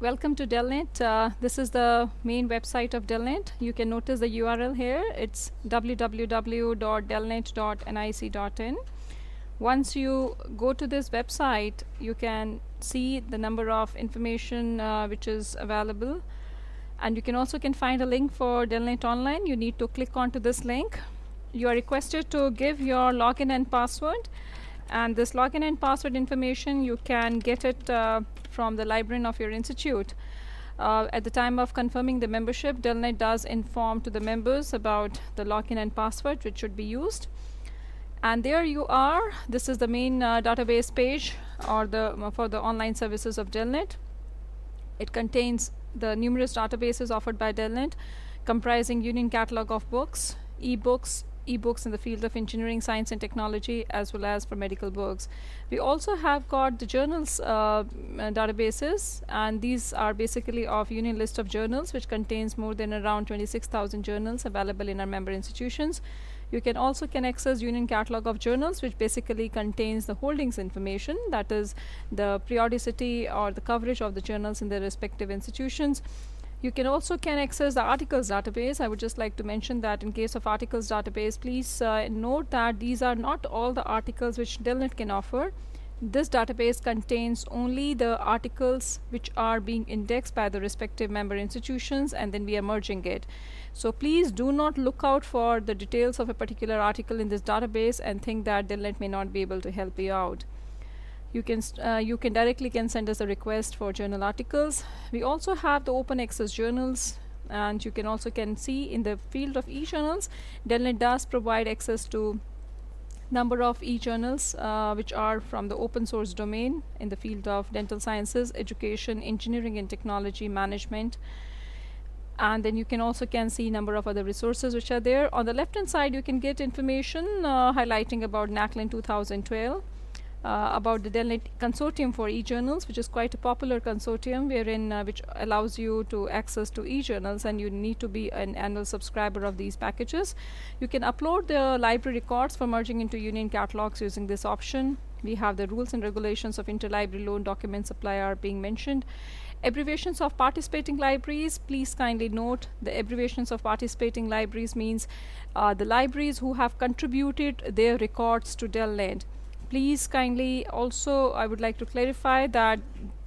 Welcome to Delnet. This is the main website of Delnet. You can notice the URL here. It's www.delnet.nic.in. Once you go to this website, you can see the number of information which is available, and you can also find a link for Delnet Online. You need to click onto this link. You are requested to give your login and password, and this login and password information you can get it from the librarian of your institute. At the time of confirming the membership, Delnet does inform to the members about the login and password which should be used. And there you are. This is the main database page or for the online services of Delnet. It contains the numerous databases offered by Delnet, comprising Union Catalog of books, ebooks in the field of engineering, science and technology, as well as for medical books. We also have got the journals databases, and these are basically of Union list of journals, which contains more than around 26,000 journals available in our member institutions. You can also access Union Catalog of journals, which basically contains the holdings information, that is the periodicity or the coverage of the journals in their respective institutions. You can also access the articles database. I would just like to mention that in case of articles database, please note that these are not all the articles which Delnet can offer. This database contains only the articles which are being indexed by the respective member institutions, and then we are merging it. So please do not look out for the details of a particular article in this database and think that Delnet may not be able to help you out. You can directly send us a request for journal articles. We also have the open access journals, and you can also see in the field of e-journals, Delnet does provide access to number of e-journals which are from the open source domain in the field of dental sciences, education, engineering and technology, management. And then you can also see number of other resources which are there. On the left hand side, you can get information highlighting about NACLIN 2012. About the Delnet Consortium for e-journals, which is quite a popular consortium wherein which allows you to access to e-journals, and you need to be an annual subscriber of these packages. You can upload the library records for merging into Union catalogs using this option. We have the rules and regulations of interlibrary loan document supply are being mentioned. Abbreviations of participating libraries, please kindly note the abbreviations of participating libraries means the libraries who have contributed their records to Delnet. Please kindly also, I would like to clarify that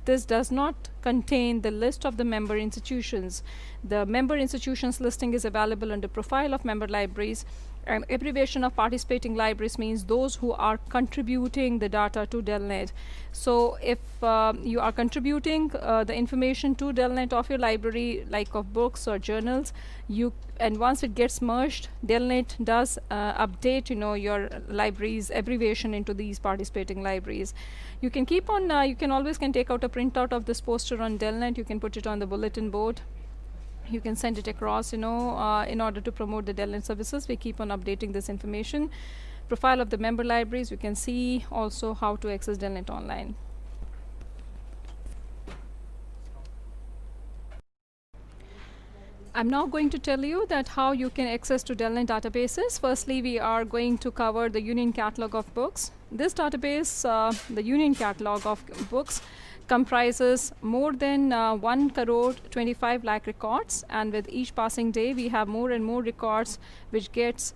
this does not contain the list of the member institutions. The member institutions listing is available under profile of member libraries, and abbreviation of participating libraries means those who are contributing the data to Delnet. So if you are contributing the information to Delnet of your library, like of books or journals, and once it gets merged, Delnet does update your library's abbreviation into these participating libraries. You can keep on you can always take out a printout of this poster on Delnet. You can put it on the bulletin board. You can send it across in order to promote the Delnet services. We keep on updating this information. Profile of the member libraries, you can see also how to access Delnet Online. I'm now going to tell you that how you can access to Delnet databases. Firstly, we are going to cover the Union Catalog of books. This database, the Union Catalog of books, comprises more than 1 crore 25 lakh records, and with each passing day we have more and more records which gets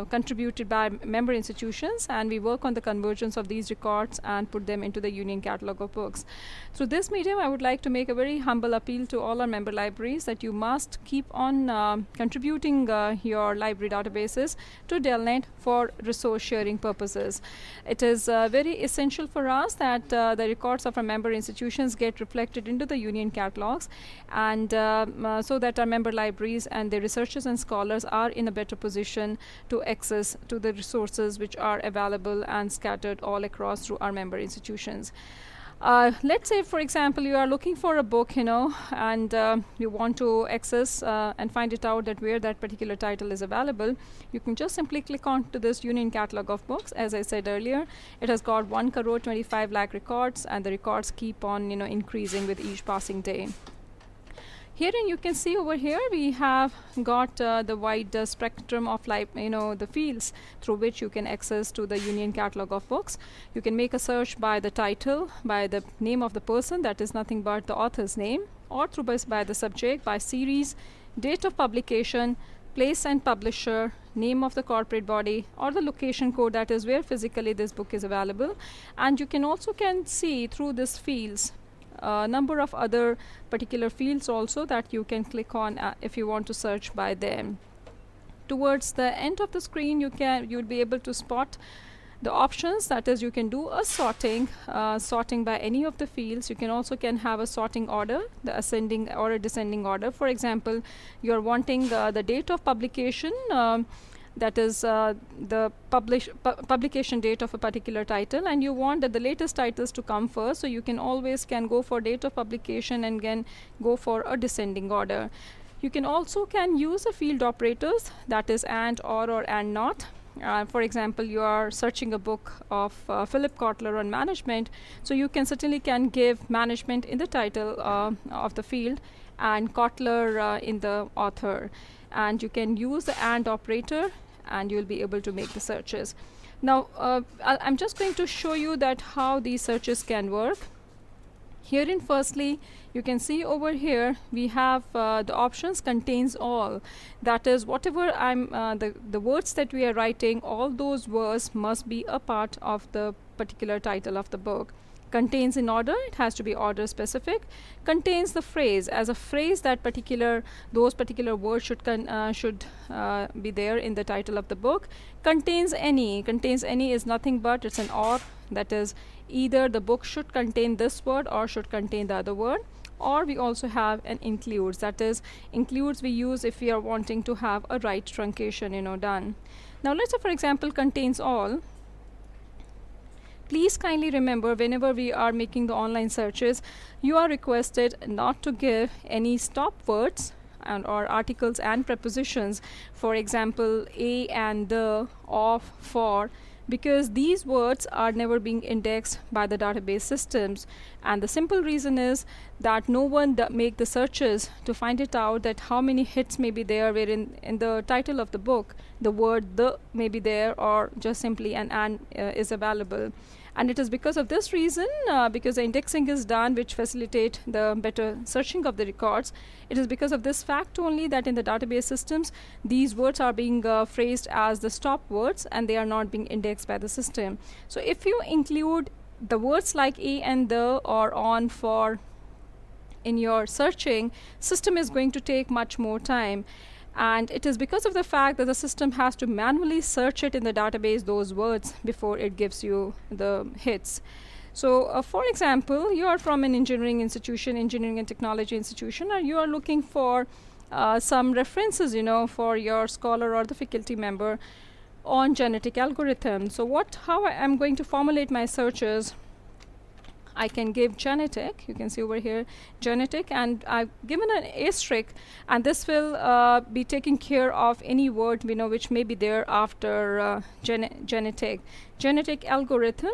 contributed by member institutions, and we work on the convergence of these records and put them into the Union Catalog of books. Through this medium, I would like to make a very humble appeal to all our member libraries that you must keep on contributing your library databases to Delnet for resource sharing purposes. It is very essential for us that the records of our member institutions get reflected into the Union catalogs, and so that our member libraries and their researchers and scholars are in a better position to access to the resources which are available and scattered all across through our member institutions. Let's say, for example, you are looking for a book, and you want to access and find it out that where that particular title is available. You can just simply click on to this Union Catalog of books. As I said earlier, it has got 1 crore 25 lakh records, and the records keep on increasing with each passing day. Herein you can see over here we have got the wide spectrum of the fields through which you can access to the Union Catalog of Books. You can make a search by the title, by the name of the person, that is nothing but the author's name, or by the subject, by series, date of publication, place and publisher, name of the corporate body, or the location code, that is where physically this book is available. And you can also see through these fields a number of other particular fields also that you can click on if you want to search by them. Towards the end of the screen you'll be able to spot the options, that is you can do a sorting by any of the fields. You can also have a sorting order, the ascending or a descending order. For example, you're wanting the date of publication, that is the publication date of a particular title, and you want that the latest titles to come first, so you can always go for date of publication and then go for a descending order. You can also use a field operators, that is and, or and not. For example, you are searching a book of Philip Kotler on management, so you can certainly give management in the title of the field and Kotler in the author, and you can use the and operator and you'll be able to make the searches. Now I'm just going to show you that how these searches can work. Herein firstly you can see over here we have the options contains all, that is whatever the words that we are writing, all those words must be a part of the particular title of the book. Contains in order, it has to be order specific. Contains the phrase, as a phrase that those particular words should be there in the title of the book. Contains any is nothing but it's an or, that is either the book should contain this word or should contain the other word. Or we also have an includes, that is includes we use if we are wanting to have a right truncation done. Now let's say for example contains all. Please kindly remember, whenever we are making the online searches, you are requested not to give any stop words or articles and prepositions, for example a and the, of, for, because these words are never being indexed by the database systems, and the simple reason is that no one make the searches to find it out that how many hits may be there where in the title of the book the word the may be there or just simply an and is available. And it is because of this reason, because the indexing is done which facilitate the better searching of the records, it is because of this fact only that in the database systems these words are being phrased as the stop words and they are not being indexed by the system. So if you include the words like a and the or on, for in your searching, system is going to take much more time. And it is because of the fact that the system has to manually search it in the database, those words, before it gives you the hits. So for example, you are from an engineering institution, engineering and technology institution, and you are looking for some references for your scholar or the faculty member on genetic algorithms. So how I am going to formulate my searches, I can give genetic, you can see over here genetic, and I've given an asterisk, and this will be taking care of any word which may be there after genetic algorithm.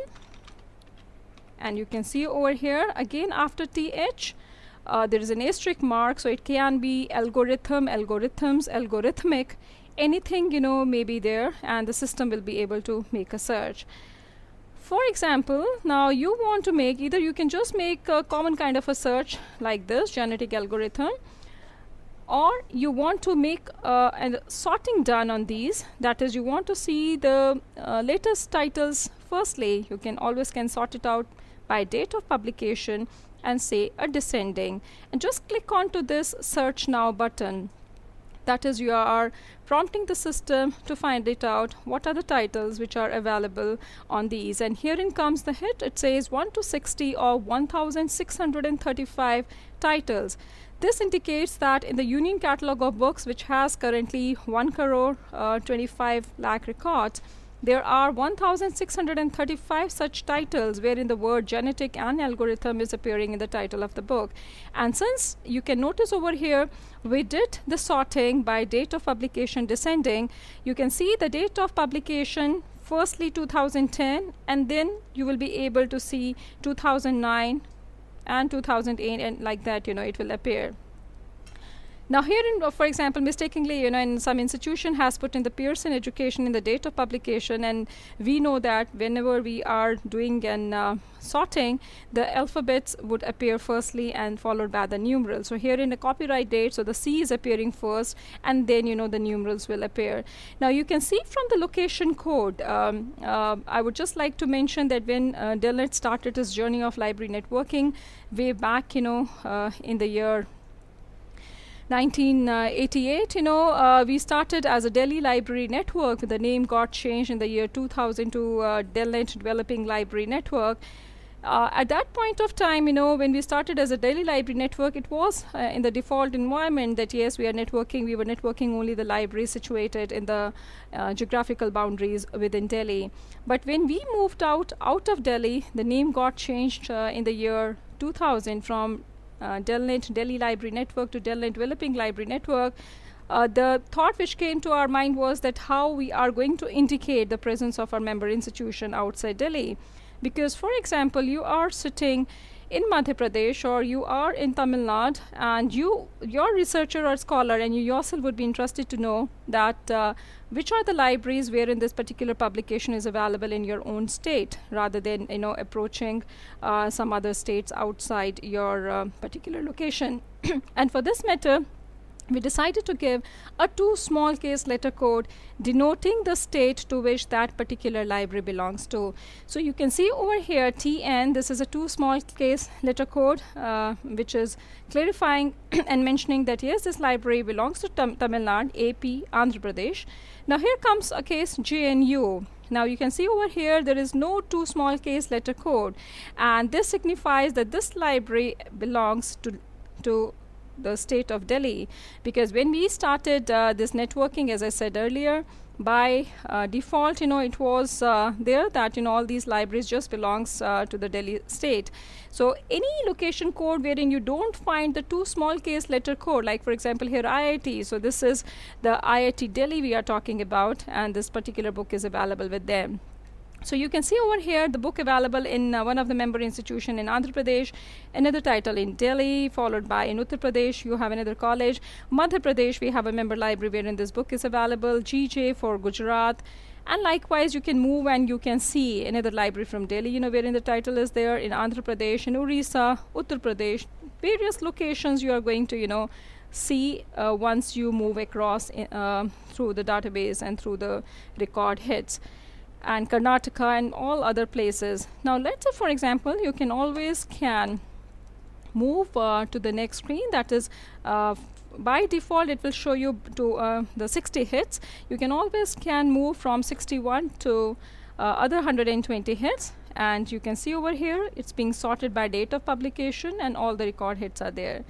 And you can see over here again after th there is an asterisk mark, so it can be algorithm, algorithms, algorithmic, anything may be there, and the system will be able to make a search. For example, now you want to make, either you can just make a common kind of a search like this, genetic algorithm, or you want to make a sorting done on these, that is you want to see the latest titles firstly. You can always sort it out by date of publication and say a descending, and just click onto this search now button. That is, you are prompting the system to find it out what are the titles which are available on these. And herein comes the hit. It says 1 to 60 or 1635 titles. This indicates that in the Union Catalog of Books, which has currently 1 crore 25 lakh records, there are 1635 such titles wherein the word genetic and algorithm is appearing in the title of the book. And since you can notice over here, we did the sorting by date of publication descending, you can see the date of publication firstly 2010, and then you will be able to see 2009 and 2008, and like that it will appear. Now here for example, mistakenly, in some institution has put in the Pearson education in the date of publication, and we know that whenever we are doing an sorting, the alphabets would appear firstly and followed by the numerals. So here in the copyright date, so the C is appearing first, and then the numerals will appear. Now you can see from the location code, I would just like to mention that when Delnet started its journey of library networking way back, in the year 1988, we started as a Delhi Library Network. The name got changed in the year 2000 to Delnet Developing Library Network. At that point of time, when we started as a Delhi Library Network, it was in the default environment that yes, we were networking only the libraries situated in the geographical boundaries within Delhi. But when we moved out of Delhi, the name got changed in the year 2000 from Delnet Delhi Library Network to Delnet Developing Library Network. The thought which came to our mind was that how we are going to indicate the presence of our member institution outside Delhi. Because, for example, you are sitting in Madhya Pradesh or you are in Tamil Nadu, and you're researcher or scholar, and you yourself would be interested to know that which are the libraries wherein this particular publication is available in your own state, rather than approaching some other states outside your particular location. And for this matter, we decided to give a 2 small case letter code denoting the state to which that particular library belongs to. So you can see over here TN, this is a 2 small case letter code which is clarifying and mentioning that yes, this library belongs to Tamil Nadu, AP, Andhra Pradesh. Now here comes a case JNU. Now you can see over here there is no 2 small case letter code, and this signifies that this library belongs to the state of Delhi, because when we started this networking, as I said earlier, by default, it was there that all these libraries just belongs to the Delhi state. So any location code wherein you don't find the 2 small case letter code, like for example here IIT, so this is the IIT Delhi we are talking about, and this particular book is available with them. So you can see over here the book available in one of the member institution in Andhra Pradesh, another title in Delhi, followed by in Uttar Pradesh you have another college. Madhya Pradesh we have a member library wherein this book is available, GJ for Gujarat, and likewise you can move and you can see another library from Delhi, wherein the title is there, in Andhra Pradesh, in Orissa, Uttar Pradesh, various locations you are going to see once you move across through the database and through the record hits, and Karnataka and all other places. Now let's say for example you can always move to the next screen, that is by default it will show you to the 60 hits. You can always move from 61 to other 120 hits, and you can see over here it's being sorted by date of publication and all the record hits are there.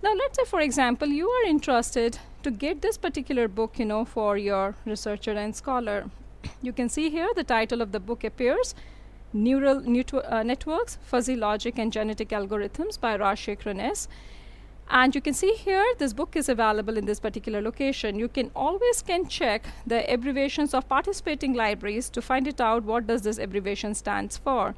Now let's say for example you are interested to get this particular book for your researcher and scholar. You can see here the title of the book appears, Neural Networks, Fuzzy Logic and Genetic Algorithms by Rajshekhran S. And you can see here this book is available in this particular location. You can always check the abbreviations of participating libraries to find it out what does this abbreviation stands for.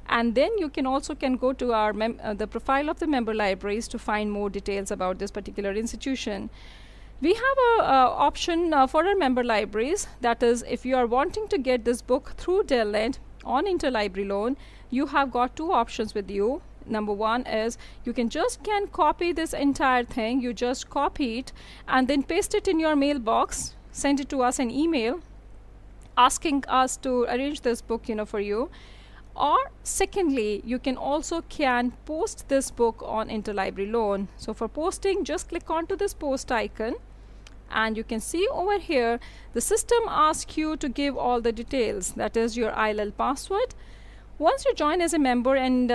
And then you can also go to our the profile of the member libraries to find more details about this particular institution. We have a option for our member libraries, that is if you are wanting to get this book through Delnet on interlibrary loan, you have got 2 options with you. Number one is you can copy this entire thing, you just copy it and then paste it in your mailbox, send it to us an email asking us to arrange this book for you. Or secondly, you can also post this book on interlibrary loan. So for posting, just click onto this post icon, and you can see over here the system asks you to give all the details, that is your ILL password. Once you join as a member, and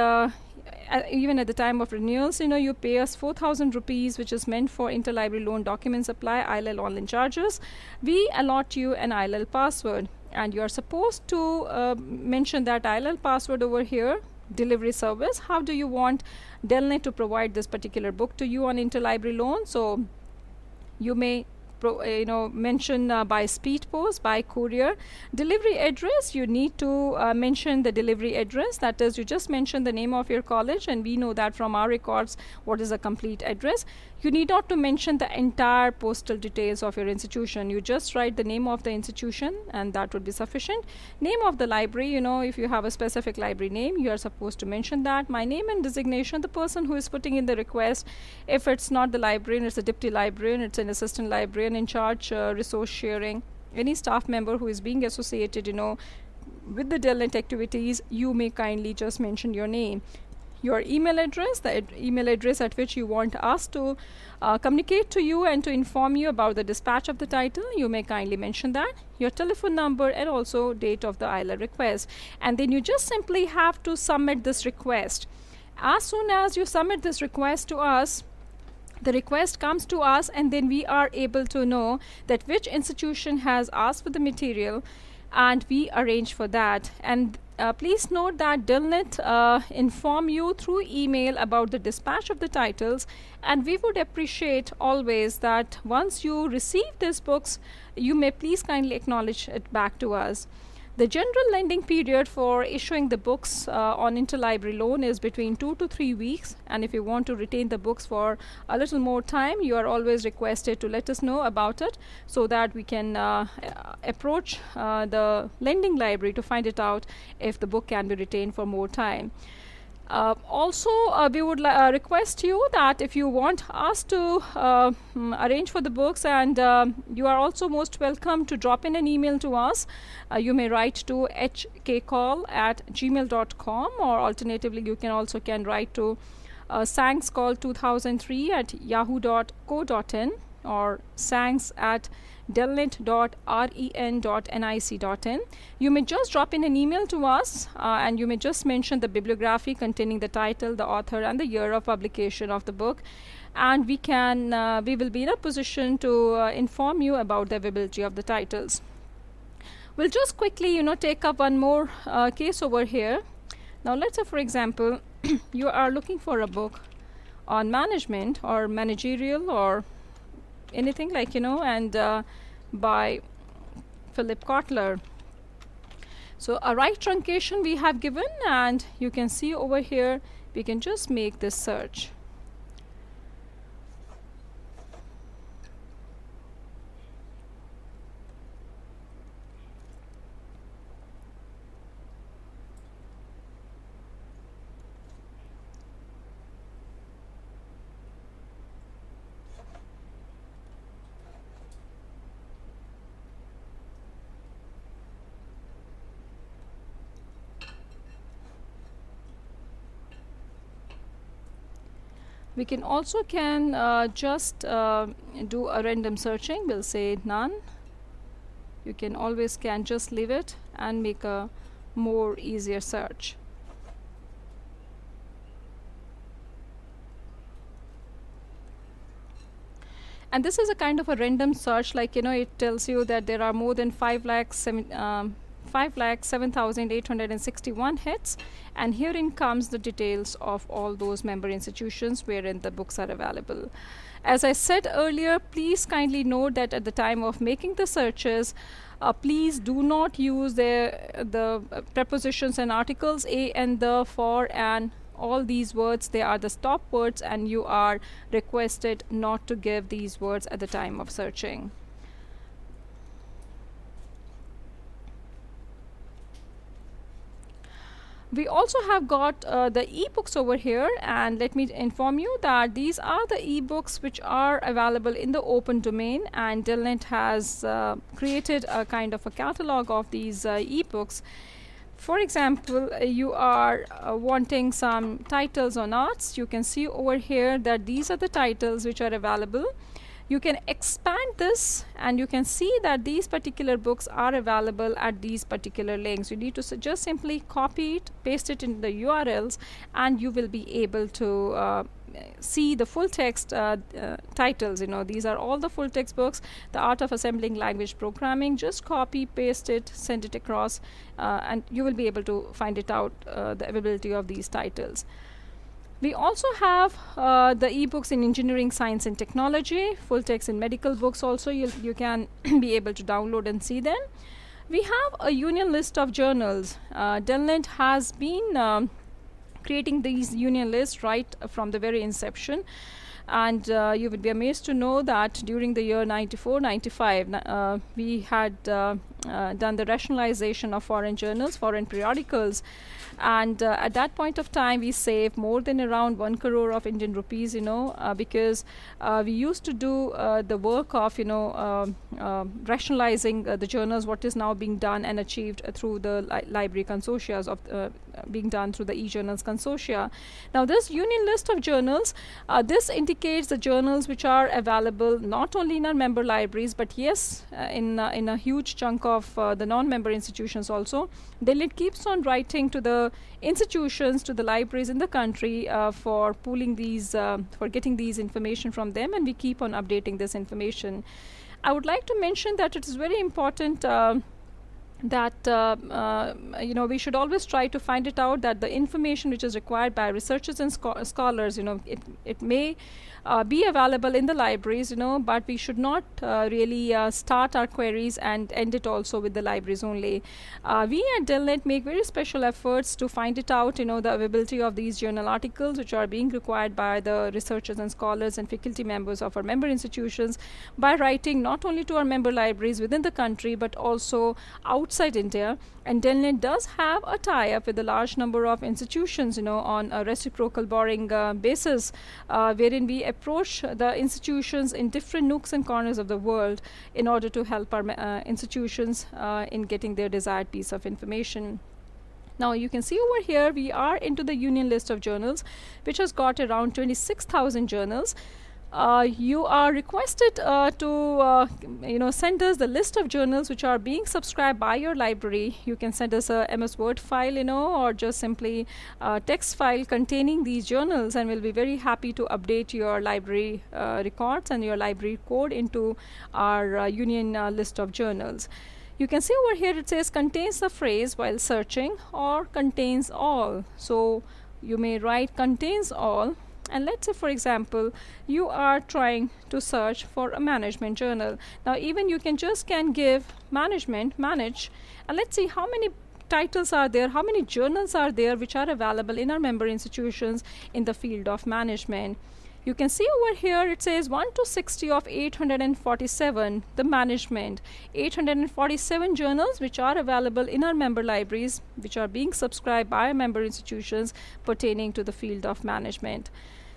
even at the time of renewals, you pay us 4,000 rupees, which is meant for interlibrary loan document supply, ILL online charges. We allot you an ILL password, and you are supposed to mention that ILL password over here. Delivery service, how do you want Delnet to provide this particular book to you on interlibrary loan? So you may mention by speed post, by courier. Delivery address, you need to mention the delivery address. That is, you just mention the name of your college, and we know that from our records what is a complete address. You need not to mention the entire postal details of your institution. You just write the name of the institution, and that would be sufficient. Name of the library, if you have a specific library name, you are supposed to mention that. My name and designation, the person who is putting in the request. If it's not the librarian, it's a deputy librarian, it's an assistant librarian in charge, resource sharing, any staff member who is being associated, with the Delnet activities, you may kindly just mention your name. Your email address, the email address at which you want us to communicate to you and to inform you about the dispatch of the title, you may kindly mention that. Your telephone number, and also date of the ILR request. And then you just simply have to submit this request. As soon as you submit this request to us, the request comes to us, and then we are able to know that which institution has asked for the material, and we arrange for that. And please note that Delnet inform you through email about the dispatch of the titles, and we would appreciate always that once you receive these books, you may please kindly acknowledge it back to us. The general lending period for issuing the books on interlibrary loan is between 2 to 3 weeks, and if you want to retain the books for a little more time, you are always requested to let us know about it, so that we can approach the lending library to find it out if the book can be retained for more time. Also, we would request you that if you want us to arrange for the books, and you are also most welcome to drop in an email to us. You may write to hkcall@gmail.com, or alternatively you can also write to sankscall2003@yahoo.co.in, or sanks@delnet.ren.nic.in. You may just drop in an email to us, and you may just mention the bibliography containing the title, the author, and the year of publication of the book, and we will be in a position to inform you about the availability of the titles. We'll just quickly take up one more case over here. Now let's say, for example, you are looking for a book on management or managerial or anything like, and by Philip Kotler. So a right truncation we have given, and you can see over here we can just make this search. We can also just do a random searching. We'll say none. You can always just leave it and make a more easier search. And this is a kind of a random search, like it tells you that there are more than 5,07,861 hits, and herein comes the details of all those member institutions wherein the books are available. As I said earlier, please kindly note that at the time of making the searches, please do not use the prepositions and articles a and the, for, and. All these words, they are the stop words, and you are requested not to give these words at the time of searching. We also have got the ebooks over here, and let me inform you that these are the ebooks which are available in the open domain, and Delnet has created a kind of a catalog of these ebooks. For example, you are wanting some titles on arts. You can see over here that these are the titles which are available. You can expand this, and you can see that these particular books are available at these particular links. You need to just simply copy it, paste it in the URLs, and you will be able to see the full text titles. These are all the full text books. The Art of Assembling Language Programming, just copy, paste it, send it across, and you will be able to find it out, the availability of these titles. We also have the ebooks in engineering, science, and technology, full text in medical books also. You can be able to download and see them. We have a union list of journals. Delnet has been creating these union lists right from the very inception. And you would be amazed to know that during the year 94, 95, we had done the rationalization of foreign journals, foreign periodicals. And at that point of time, we saved more than around 1 crore of Indian rupees, because we used to do the work of, rationalizing the journals, what is now being done and achieved through the library consortia of being done through the e-journals consortia. Now, this union list of journals, this indicates the journals which are available not only in our member libraries, but yes, in a huge chunk of the non-member institutions also. Delnet keeps on writing to the institutions, to the libraries in the country for pooling these, for getting these information from them, and we keep on updating this information. I would like to mention that it is very important that we should always try to find it out, that the information which is required by researchers and scholars, it may be available in the libraries, but we should not really start our queries and end it also with the libraries only. We at Delnet make very special efforts to find it out, the availability of these journal articles which are being required by the researchers and scholars and faculty members of our member institutions, by writing not only to our member libraries within the country but also outside India. And Delnet does have a tie-up with a large number of institutions, on a reciprocal borrowing basis, wherein we approach the institutions in different nooks and corners of the world in order to help our institutions in getting their desired piece of information. Now, you can see over here, we are into the union list of journals, which has got around 26,000 journals. You are requested to send us the list of journals which are being subscribed by your library. You can send us a MS Word file, or just simply a text file containing these journals, and we'll be very happy to update your library records and your library code into our union list of journals. You can see over here it says contains the phrase while searching, or contains all. So you may write contains all. And let's say, for example, you are trying to search for a management journal. Now, even you can give manage, and let's see how many titles are there, how many journals are there which are available in our member institutions in the field of management. You can see over here it says 1 to 60 of 847, the management, 847 journals which are available in our member libraries, which are being subscribed by our member institutions pertaining to the field of management.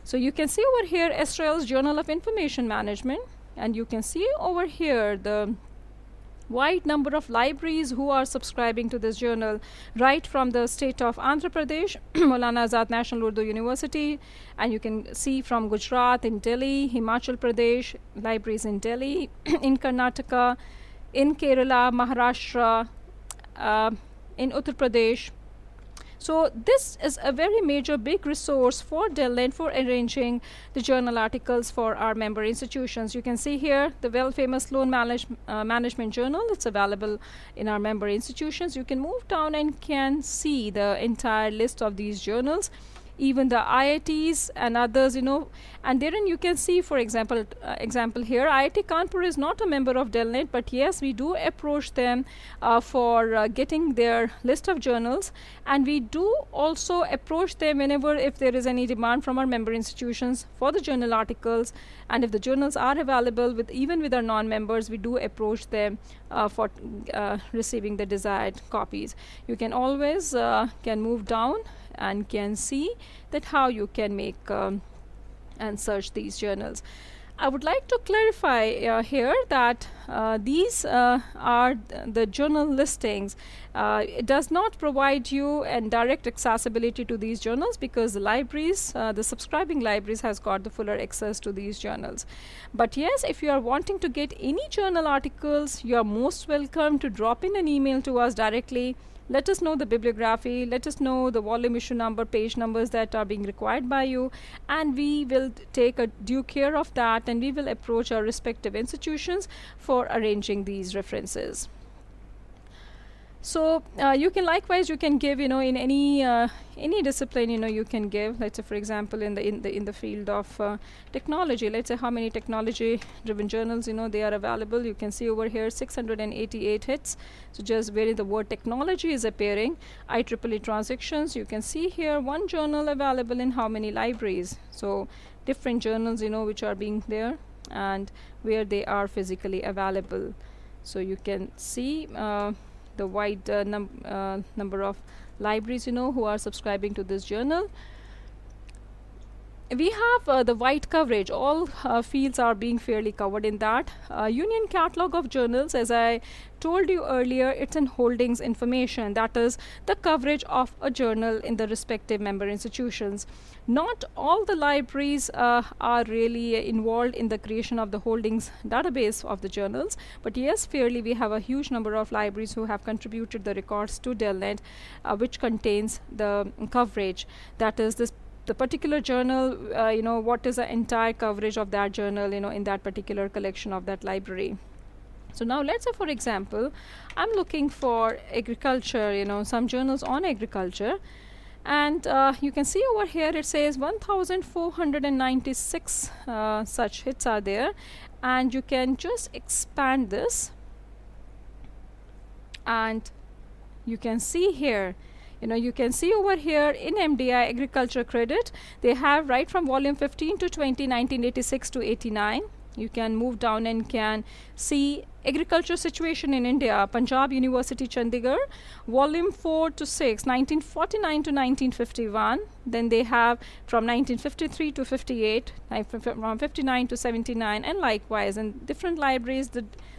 So you can see over here Estrel's Journal of Information Management, and you can see over here the wide number of libraries who are subscribing to this journal, right from the state of Andhra Pradesh, Maulana Azad National Urdu University, and you can see from Gujarat, in Delhi, Himachal Pradesh, libraries in Delhi, in Karnataka, in Kerala, Maharashtra, in Uttar Pradesh. So this is a very major big resource for Delnet for arranging the journal articles for our member institutions. You can see here the well-famous Loan Management Journal. It's available in our member institutions. You can move down and can see the entire list of these journals, even the IITs and others, and therein you can see, for example, here, IIT Kanpur is not a member of Delnet, but yes, we do approach them for getting their list of journals, and we do also approach them whenever if there is any demand from our member institutions for the journal articles, and if the journals are available even with our non-members, we do approach them for receiving the desired copies. You can always can move down and can see that how you can make and search these journals. I would like to clarify here that these are the journal listings. It does not provide you direct accessibility to these journals, because the libraries, the subscribing libraries has got the fuller access to these journals. But yes, if you are wanting to get any journal articles, you are most welcome to drop in an email to us directly. Let us know the bibliography, let us know the volume, issue number, page numbers that are being required by you, and we will take a due care of that, and we will approach our respective institutions for arranging these references. So you can likewise, you can give, in any discipline, you can give. Let's say, for example, in the field of technology, let's say how many technology driven journals, they are available. You can see over here 688 hits. So just where the word technology is appearing, IEEE transactions, you can see here one journal available in how many libraries. So different journals, which are being there and where they are physically available. So you can see the wide number of libraries, who are subscribing to this journal. We have the wide coverage. All fields are being fairly covered in that. Union catalog of journals, as I told you earlier, it's in holdings information. That is the coverage of a journal in the respective member institutions. Not all the libraries are really involved in the creation of the holdings database of the journals, but yes, fairly we have a huge number of libraries who have contributed the records to Delnet, which contains the coverage. That is the particular journal, what is the entire coverage of that journal, in that particular collection of that library. So now let's say, for example, I'm looking for agriculture, some journals on agriculture, and you can see over here it says 1496 such hits are there, and you can just expand this, and you can see here, you can see over here in MDI Agriculture Credit, they have right from volume 15 to 20, 1986 to 89. You can move down and can see agriculture situation in India, Punjab University Chandigarh, volume 4 to 6, 1949 to 1951. Then they have from 1953 to 58, from 59 to 79, and likewise in different libraries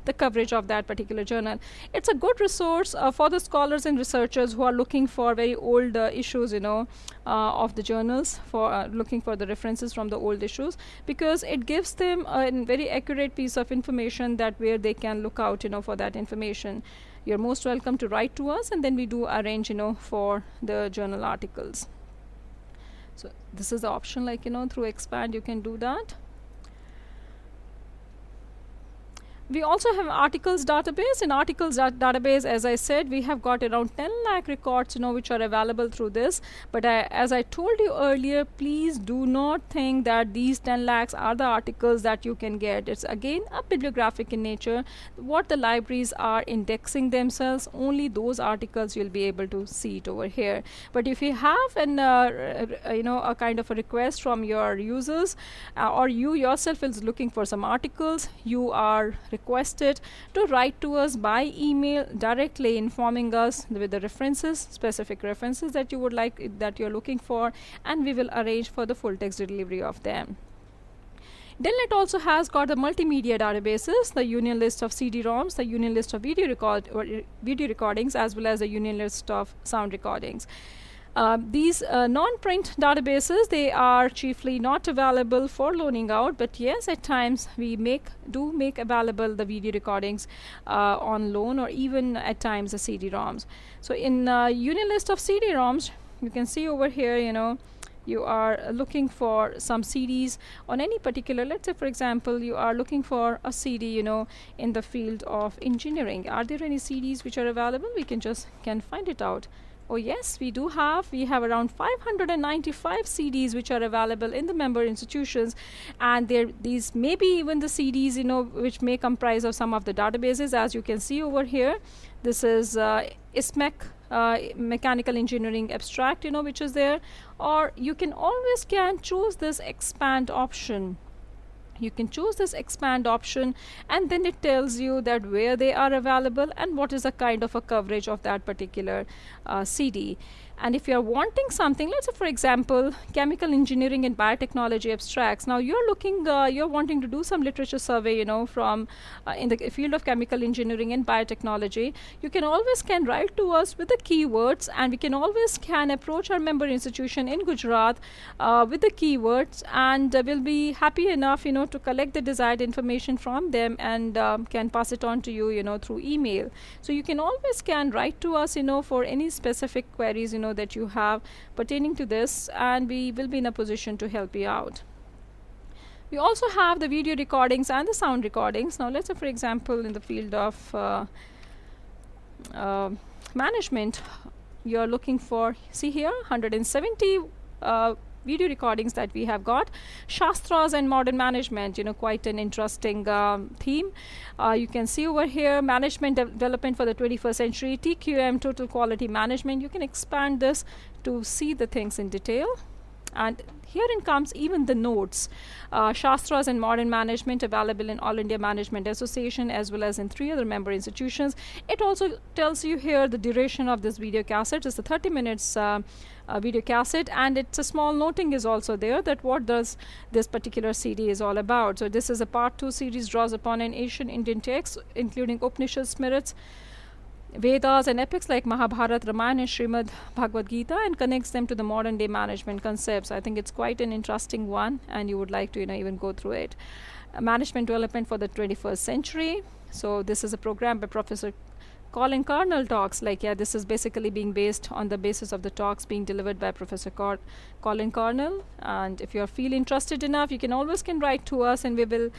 the coverage of that particular journal. It's a good resource for the scholars and researchers who are looking for very old issues, of the journals, for looking for the references from the old issues, because it gives them a very accurate piece of information that where they can look out, for that information. You're most welcome to write to us, and then we do arrange, for the journal articles. So this is the option, like, through expand you can do that. We also have articles database. In articles database, as I said, we have got around 10 lakh records, which are available through this. But as I told you earlier, please do not think that these 10 lakhs are the articles that you can get. It's again a bibliographic in nature. What the libraries are indexing themselves, only those articles you'll be able to see it over here. But if you have an a kind of a request from your users, or you yourself is looking for some articles, you are requested to write to us by email directly, informing us with the references, specific references that you would like, that you're looking for, and we will arrange for the full text delivery of them. Delnet also has got the multimedia databases, the union list of CD-ROMs, the union list of video recordings, as well as the union list of sound recordings. These non-print databases, they are chiefly not available for loaning out, but yes, at times we do make available the video recordings on loan, or even at times the CD-ROMs. So in union list of CD-ROMs, you can see over here, you are looking for some CDs on any particular, let's say, for example, you are looking for a CD, in the field of engineering. Are there any CDs which are available? We can find it out. Oh yes, we have around 595 CDs which are available in the member institutions, and these may be even the CDs, which may comprise of some of the databases. As you can see over here, this is ISMEC, mechanical engineering abstract, which is there, or you can always choose this expand option. You can choose this expand option, and then it tells you that where they are available and what is the kind of a coverage of that particular CD. And if you are wanting something, let's say, for example, chemical engineering and biotechnology abstracts. Now you're wanting to do some literature survey, from in the field of chemical engineering and biotechnology. You can always write to us with the keywords, and we can always approach our member institution in Gujarat with the keywords, and we'll be happy enough, to collect the desired information from them, and can pass it on to you, through email. So you can always write to us, for any specific queries, that you have pertaining to this, and we will be in a position to help you out. We also have the video recordings and the sound recordings. Now let's say, for example, in the field of management, you're looking for, see here, 170 video recordings that we have got. Shastras and modern management, quite an interesting theme. You can see over here, management development for the 21st century, TQM, total quality management. You can expand this to see the things in detail. And herein comes even the notes. Shastras and modern management available in All India Management Association as well as in 3 other member institutions. It also tells you here the duration of this video cassette. It's a 30 minutes video cassette, and it's a small noting is also there that what does this particular CD is all about. So this is a part 2 series, draws upon an ancient Indian text including Upanishads, Smrits, Vedas and epics like Mahabharata, Ramayana and Srimad Bhagavad Gita, and connects them to the modern day management concepts. I think it's quite an interesting one, and you would like to even go through it. Management development for the 21st century. So this is a program by Professor Colin Carnell talks. This is basically being based on the basis of the talks being delivered by Professor Colin Carnell. And if you feel interested enough, you can always write to us, and we will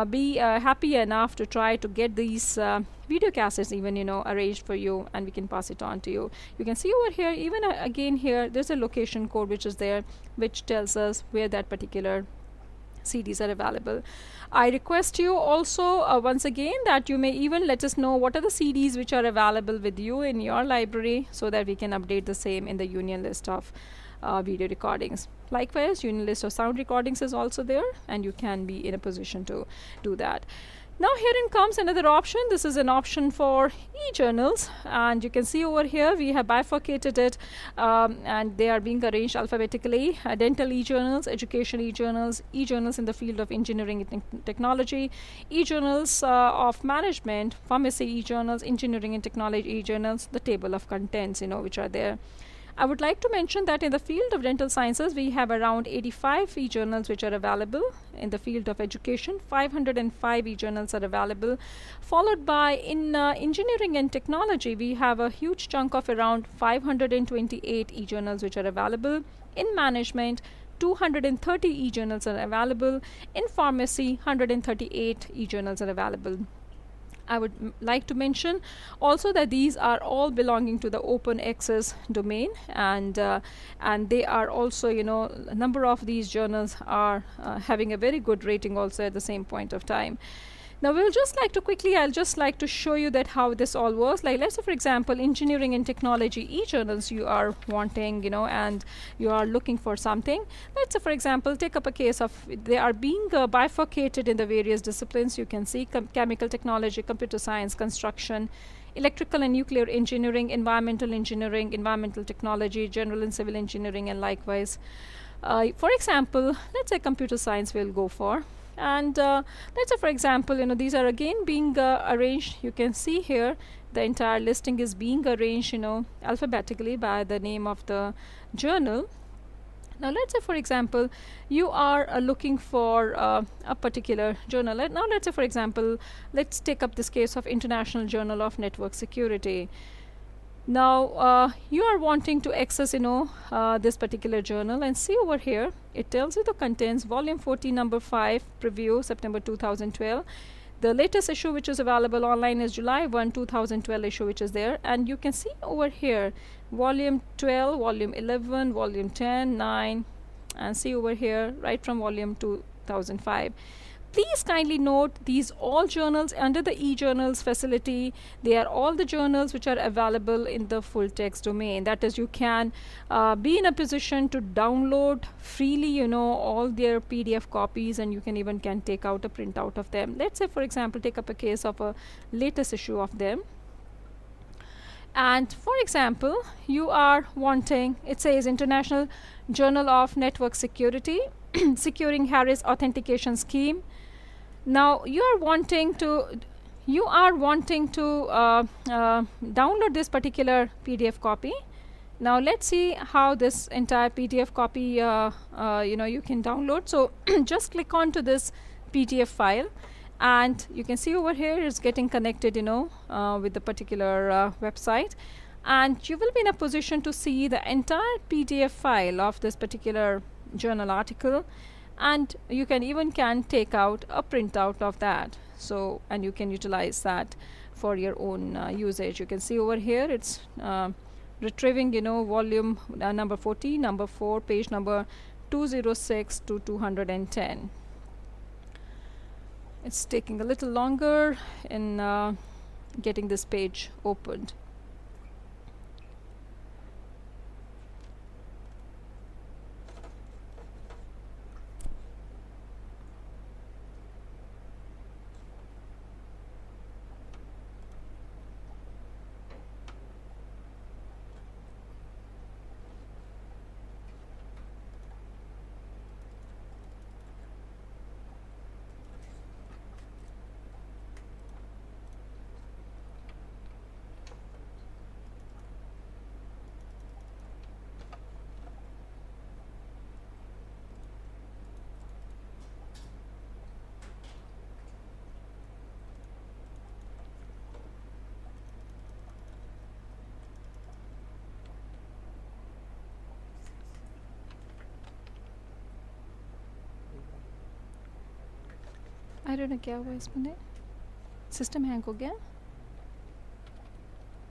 be happy enough to try to get these video cassettes even arranged for you, and we can pass it on to you. You can see over here, even again here, there's a location code which is there, which tells us where that particular CDs are available. I request you also once again that you may even let us know what are the CDs which are available with you in your library, so that we can update the same in the union list of video recordings. Likewise, union list of sound recordings is also there, and you can be in a position to do that. Now herein comes another option. This is an option for e-journals, and you can see over here we have bifurcated it, and they are being arranged alphabetically. Dental e-journals, education e-journals, e-journals in the field of engineering and technology, e-journals of management, pharmacy e-journals, engineering and technology e-journals, the table of contents which are there. I would like to mention that in the field of dental sciences, we have around 85 e-journals which are available. In the field of education, 505 e-journals are available. Followed by in engineering and technology, we have a huge chunk of around 528 e-journals which are available. In management, 230 e-journals are available. In pharmacy, 138 e-journals are available. I would like to mention also that these are all belonging to the open access domain, and they are also, a number of these journals are having a very good rating also at the same point of time. Now I'll just like to show you that how this all works. Let's say for example, engineering and technology e-journals you are wanting, and you are looking for something. Let's say for example, take up a case of, they are being bifurcated in the various disciplines. You can see chemical technology, computer science, construction, electrical and nuclear engineering, environmental technology, general and civil engineering, and likewise. For example, let's say computer science we'll go for. And let's say for example, these are again being arranged. You can see here the entire listing is being arranged alphabetically by the name of the journal. Now let's say for example, you are looking for a particular journal. Now let's say for example, let's take up this case of International Journal of Network Security. Now you are wanting to access this particular journal, and see over here it tells you the contents, volume 14 number 5, preview September 2012. The latest issue which is available online is July 1 2012 issue which is there, and you can see over here volume 12, volume 11, volume 10, 9, and see over here right from volume 2005. Please kindly note these all journals under the e-journals facility, they are all the journals which are available in the full text domain. That is, you can be in a position to download freely all their PDF copies, and you can take out a printout of them. Let's say for example, take up a case of a latest issue of them. And for example, you are wanting, it says International Journal of Network Security, Securing Harris Authentication Scheme. Now you are wanting to download this particular PDF copy. Now let's see how this entire PDF copy you can download. So just click on to this PDF file, and you can see over here it's getting connected with the particular website, and you will be in a position to see the entire PDF file of this particular journal article, and you can take out a printout of that, and you can utilize that for your own usage. You can see over here it's retrieving, volume number 40, number 4, page number 206 to 210. It's taking a little longer in getting this page opened. I don't know क्या हुआ इसमें, system hang हो गया?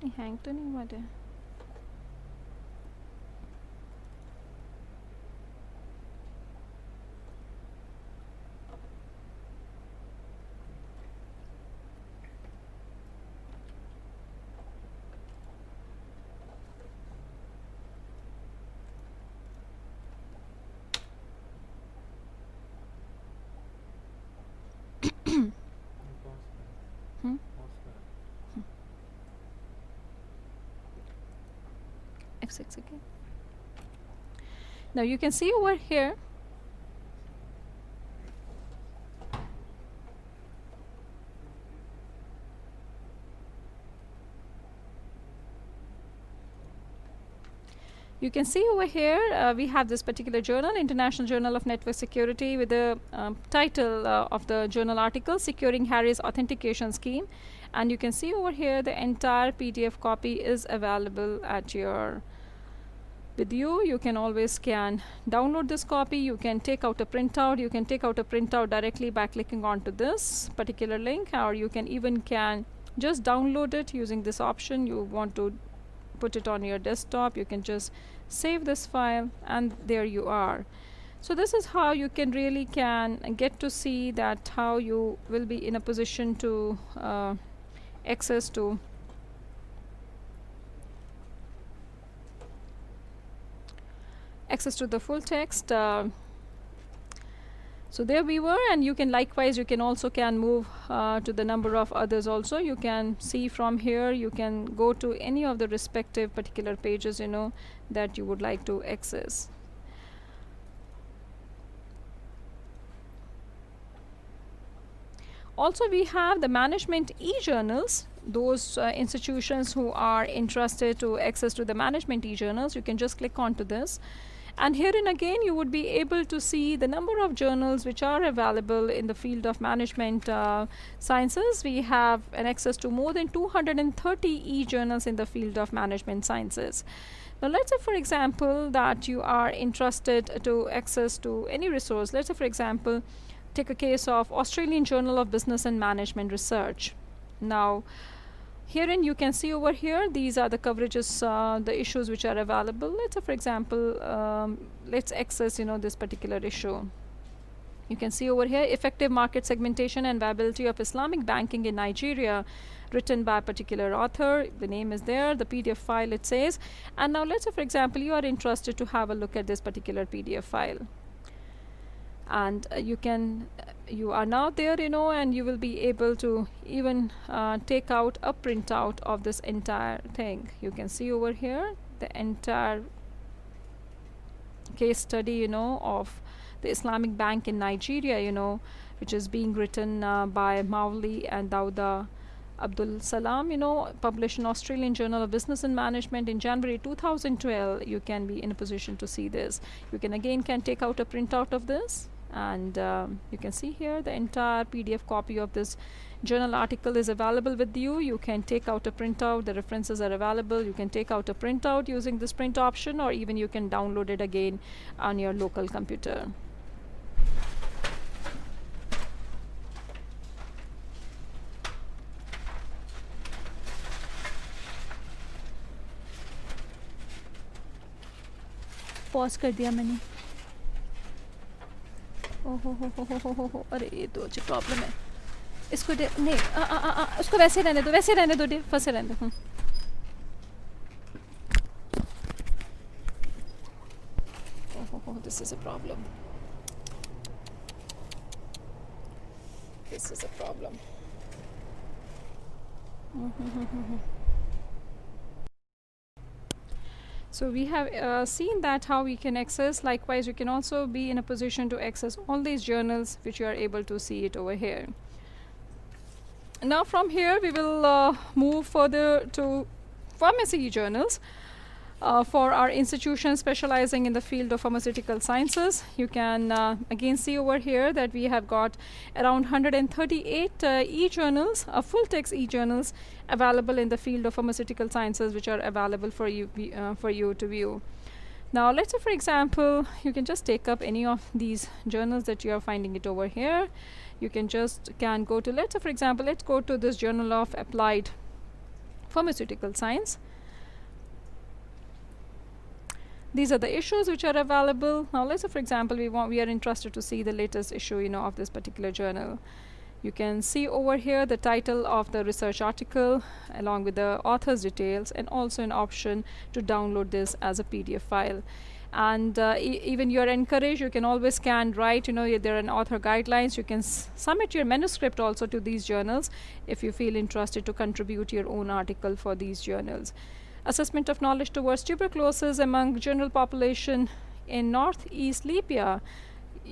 नहीं, hang तो नहीं हुआ है. F6 again. Now you can see over here we have this particular journal, International Journal of Network Security, with the title of the journal article, Securing Harris Authentication Scheme. And you can see over here the entire PDF copy is available at your with you. You can always download this copy. You can take out a printout. You can take out a printout directly by clicking onto this particular link, or you can just download it using this option. You want to put it on your desktop, you can just save this file, and there you are. So this is how you can get to see that how you will be in a position to access to the full text. So there we were, and you can also move to the number of others also. You can see from here, you can go to any of the respective particular pages that you would like to access. Also, we have the management e-journals. Those institutions who are interested to access to the management e-journals, you can just click onto this. And herein again, you would be able to see the number of journals which are available in the field of management sciences. We have an access to more than 230 e-journals in the field of management sciences. Now, let's say, for example, that you are interested to access to any resource. Let's say, for example, take a case of Australian Journal of Business and Management Research. Now, herein you can see over here, these are the coverages, the issues which are available. Let's say, for example, let's access this particular issue. You can see over here, effective market segmentation and viability of Islamic banking in Nigeria, written by a particular author. The name is there, the PDF file it says. And now let's say, for example, you are interested to have a look at this particular PDF file. And you are now there, and you will be able to even take out a printout of this entire thing. You can see over here the entire case study, of the Islamic Bank in Nigeria, which is being written by Mawli and Dauda Abdul Salam, published in Australian Journal of Business and Management in January 2012. You can be in a position to see this. You can take out a printout of this. And you can see here the entire PDF copy of this journal article is available with you. You can take out a printout. The references are available. You can take out a printout using this print option, or even you can download it again on your local computer. Pause कर दिया मैंने। ओहो, अरे ये तो अच्छी problem है। इसको नहीं, उसको वैसे रहने दो, वैसे रहने दो, फंसे रहने दो। ओहो, this is a problem, this is a problem. So we have seen that how we can access. Likewise, you can also be in a position to access all these journals, which you are able to see it over here. Now from here we will move further to pharmacy journals. For our institutions specializing in the field of pharmaceutical sciences, you can again see over here that we have got around 138 e-journals, full text e-journals available in the field of pharmaceutical sciences, which are available for you to view. Now let's say, for example, you can just take up any of these journals that you are finding it over here. You can go to, let's say, for example, let's go to this Journal of Applied Pharmaceutical Science. These are the issues which are available. Now let's say, for example, we are interested to see the latest issue, of this particular journal. You can see over here the title of the research article along with the author's details, and also an option to download this as a PDF file. And even you are encouraged, you can always scan, right? There are author guidelines. You can submit your manuscript also to these journals if you feel interested to contribute your own article for these journals. Assessment of knowledge towards tuberculosis among general population in Northeast Libya.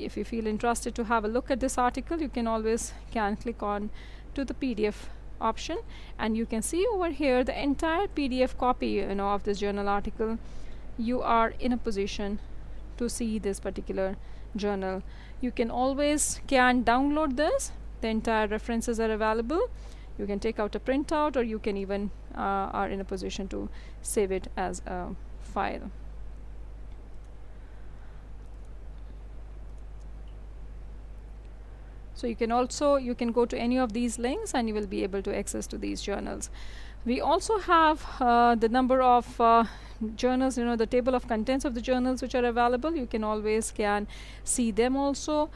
If you feel interested to have a look at this article, you can always click on to the PDF option, and you can see over here the entire PDF copy of this journal article. You are in a position to see this particular journal. You can always download this. The entire references are available. You can take out a printout, or you can even are in a position to save it as a file. So you can go to any of these links and you will be able to access to these journals. We also have the number of journals, the table of contents of the journals which are available. You can always see them also.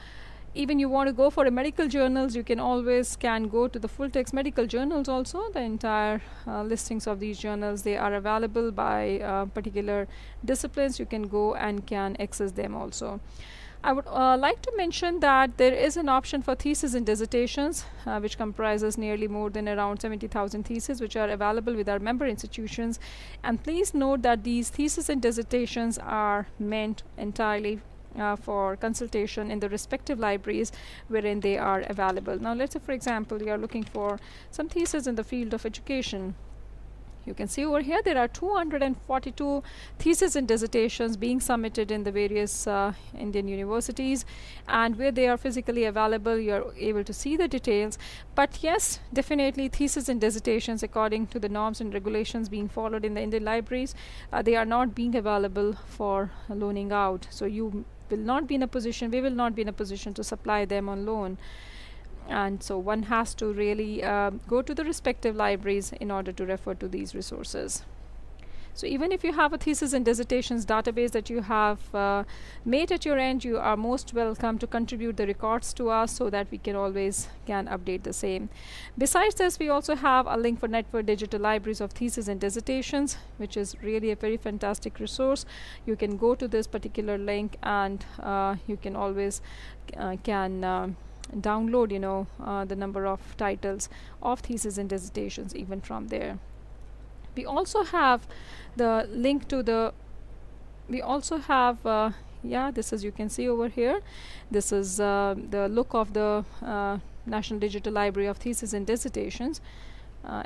Even you want to go for a medical journals, you can always go to the full text medical journals also. The entire listings of these journals, they are available by particular disciplines. You can go and access them also. I would like to mention that there is an option for thesis and dissertations, which comprises nearly more than around 70,000 theses, which are available with our member institutions. And please note that these theses and dissertations are meant entirely for consultation in the respective libraries wherein they are available. Now let's say, for example, you are looking for some thesis in the field of education. You can see over here there are 242 theses and dissertations being submitted in the various Indian universities, and where they are physically available, you are able to see the details. But yes, definitely theses and dissertations, according to the norms and regulations being followed in the Indian libraries, they are not being available for loaning out. So you will not be in a position, we will not be in a position to supply them on loan. And so one has to really go to the respective libraries in order to refer to these resources. So even if you have a thesis and dissertations database that you have made at your end, you are most welcome to contribute the records to us so that we can always update the same. Besides this, we also have a link for Network Digital Libraries of Thesis and Dissertations, which is really a very fantastic resource. You can go to this particular link and you can always download the number of titles of theses and dissertations even from there. We also have the link to the this is, you can see over here, this is the look of the National Digital Library of Theses and Dissertations.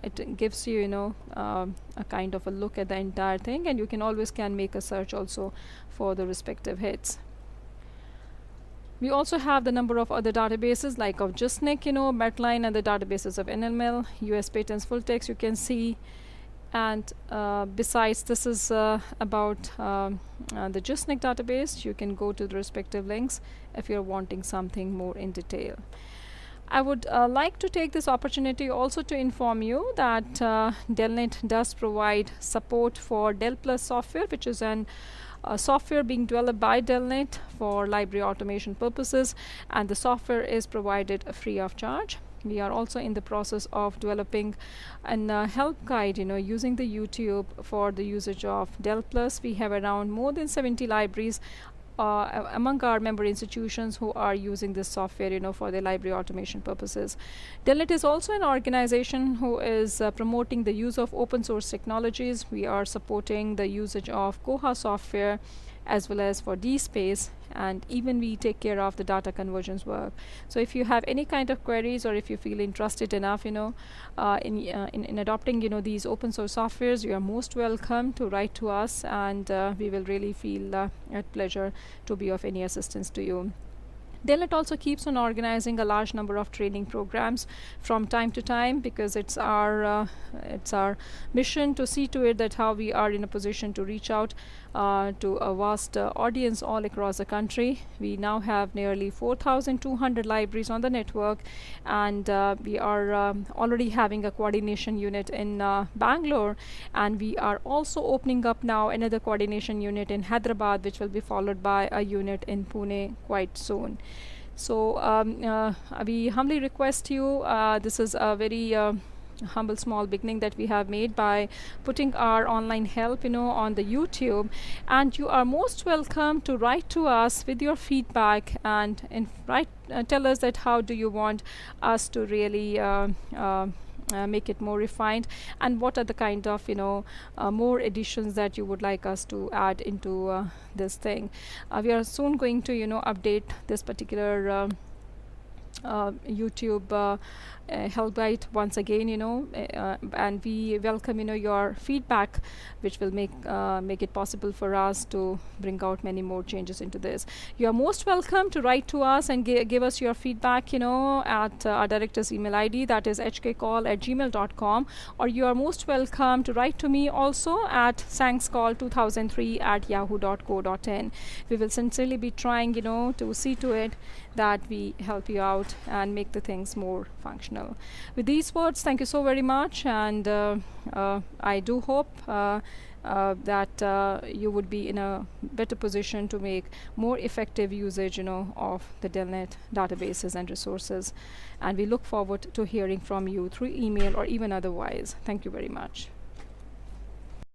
It gives you a kind of a look at the entire thing, and you can always make a search also for the respective hits. We also have the number of other databases like of JustNIC, Medline, and the databases of NLML, US Patents Full Text, you can see. And besides, this is about the JustNIC database. You can go to the respective links if you're wanting something more in detail. I would like to take this opportunity also to inform you that Delnet does provide support for Del Plus software, which is an software being developed by Delnet for library automation purposes, and the software is provided free of charge. We are also in the process of developing an help guide, using the YouTube for the usage of Dell Plus. We have around more than 70 libraries among our member institutions who are using this software, for their library automation purposes. Delnet is also an organization who is promoting the use of open source technologies. We are supporting the usage of Koha software as well as for DSpace, and even we take care of the data conversions work. So if you have any kind of queries, or if you feel interested enough, in adopting, these open source softwares, you are most welcome to write to us, and we will really feel at pleasure to be of any assistance to you. Delnet also keeps on organizing a large number of training programs from time to time, because it's our mission to see to it that how we are in a position to reach out to a vast audience all across the country. We now have nearly 4,200 libraries on the network, and we are already having a coordination unit in Bangalore, and we are also opening up now another coordination unit in Hyderabad, which will be followed by a unit in Pune quite soon. So we humbly request you, this is a very humble small beginning that we have made by putting our online help on the YouTube, and you are most welcome to write to us with your feedback, and tell us that how do you want us to really make it more refined, and what are the kind of more additions that you would like us to add into this thing. We are soon going to update this particular YouTube help guide once again, and we welcome your feedback, which will make it possible for us to bring out many more changes into this. You are most welcome to write to us and give us your feedback, at our director's email ID, that is hkcall@gmail.com, or you are most welcome to write to me also at sangscall2003@yahoo.co.in. We will sincerely be trying to see to it that we help you out and make the things more functional. With these words, thank you so very much, and I do hope that you would be in a better position to make more effective usage of the Delnet databases and resources, and we look forward to hearing from you through email or even otherwise. Thank you very much.